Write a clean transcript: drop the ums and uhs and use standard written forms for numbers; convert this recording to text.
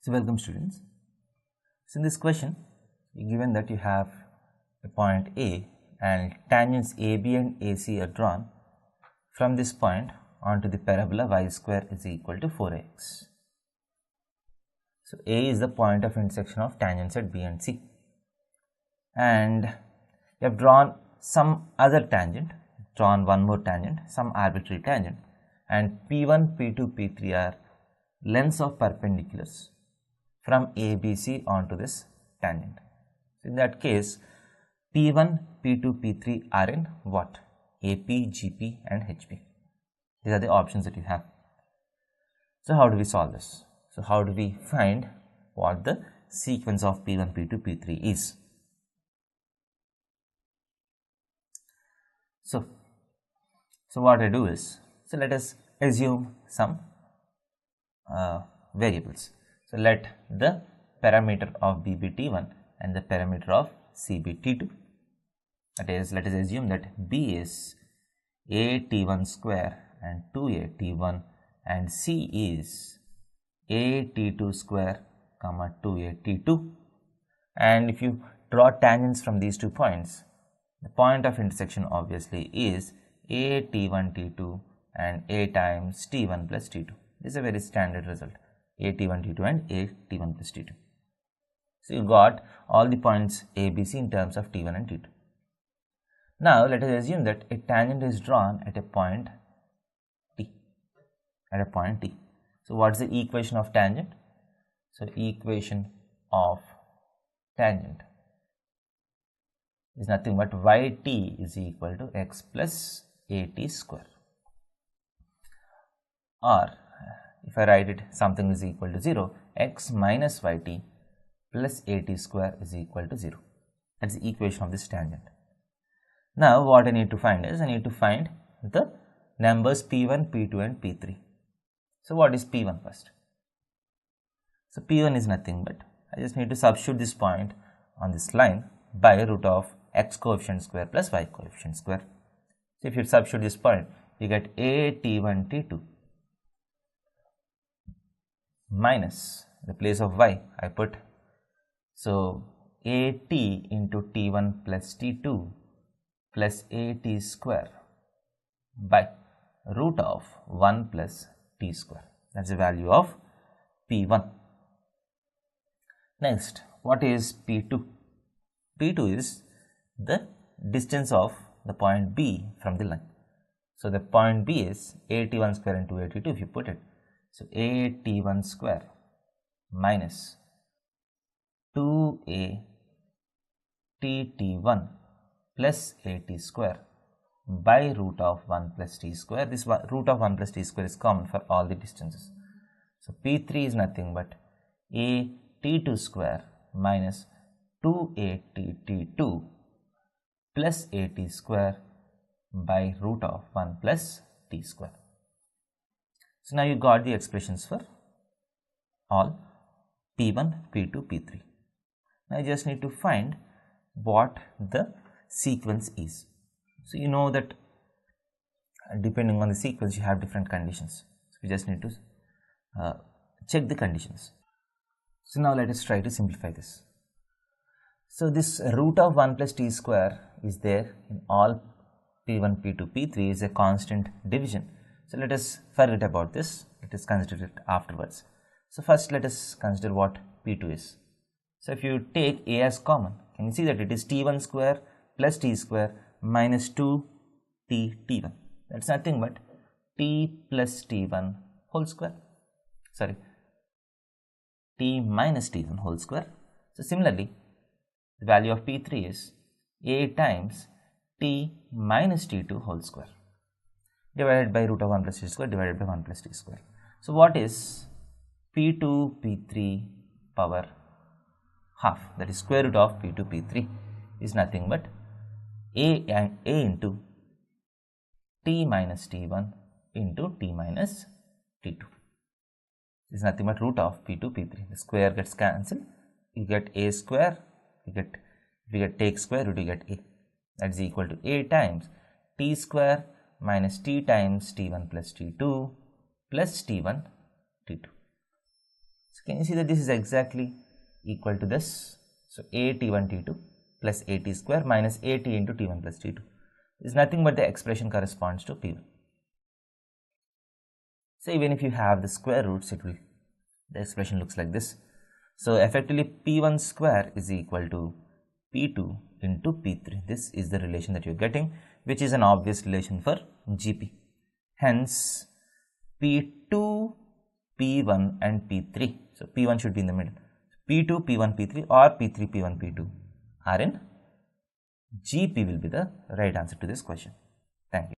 So welcome students. So in this question, given that you have a point A and tangents AB and AC are drawn from this point onto the parabola y square is equal to 4x. So A is the point of intersection of tangents at B and C, and you have drawn some other tangent, drawn one more tangent, some arbitrary tangent, and P1, P2, P3 are lengths of perpendiculars from ABC onto this tangent. So in that case, P1, P2, P3 are in what? AP, GP and HP. These are the options that you have. So how do we solve this? So how do we find what the sequence of P1, P2, P3 is? So what I do is, so let us assume some variables. So let the parameter of B be T1 and the parameter of C be T2. That is, let us assume that B is A T1 square and 2A T1 and C is A T2 square comma 2A T2. And if you draw tangents from these 2 points, the point of intersection obviously is A T1 T2 and A times T1 plus T2. This is a very standard result, A T1 T2 and A T1 plus T2. So you got all the points A, B, C in terms of T1 and T2. Now let us assume that a tangent is drawn at a point T. So what is the equation of tangent? So equation of tangent is nothing but yt is equal to x plus at square. Or if I write it something is equal to 0, x minus yt plus at square is equal to 0. That is the equation of this tangent. Now what I need to find is, I need to find the numbers P1, P2 and P3. So what is P1 first? So P1 is nothing but, I just need to substitute this point on this line by root of x coefficient square plus y coefficient square. So if you substitute this point, you get A T1 T2 minus, the place of y I put, so AT into T1 plus T2 plus AT square by root of 1 plus T square. That is the value of P1. Next, what is P2? P2 is the distance of the point B from the line. So the point B is AT1 square into AT2 if you put it. So AT1 square minus 2A TT1 plus AT square by root of 1 plus T square. This root of 1 plus T square is common for all the distances. So P3 is nothing but A T2 square minus 2AT2 plus AT square by root of 1 plus T square. So now you got the expressions for all P1, P2, P3. Now you just need to find what the sequence is. So you know that depending on the sequence you have different conditions. So we just need to check the conditions. So now let us try to simplify this. So this root of 1 plus T square is there in all P1, P2, P3 is a constant division. So let us forget about this, let us consider it afterwards. So first let us consider what P2 is. So if you take A as common, can you see that it is T1 square plus T square minus 2 T1. That's nothing but T plus T1 whole square. Sorry, T minus T1 whole square. So similarly, the value of P3 is A times T minus T2 whole square divided by root of 1 plus T square divided by 1 plus T square. So what is P2 P3 power half, that is square root of P2 P3 is nothing but A into T minus T1 into T minus T2 is nothing but root of P2 P3. The square gets cancelled, you get A square, if you get take square root you get A, that is equal to A times T square minus T times T1 plus T2 plus T1 T2. can you see that this is exactly equal to this? So a t1 t2 plus a t square minus a t into t1 plus t2 is nothing but the expression corresponds to p1. So even if you have the square roots, the expression looks like this. So effectively p1 square is equal to p2 into p3. This is the relation that you're getting, which is an obvious relation for GP. Hence p2, p1 and p3. So p1 should be in the middle. p2, p1, p3 or p3, p1, p2 are in GP will be the right answer to this question. Thank you.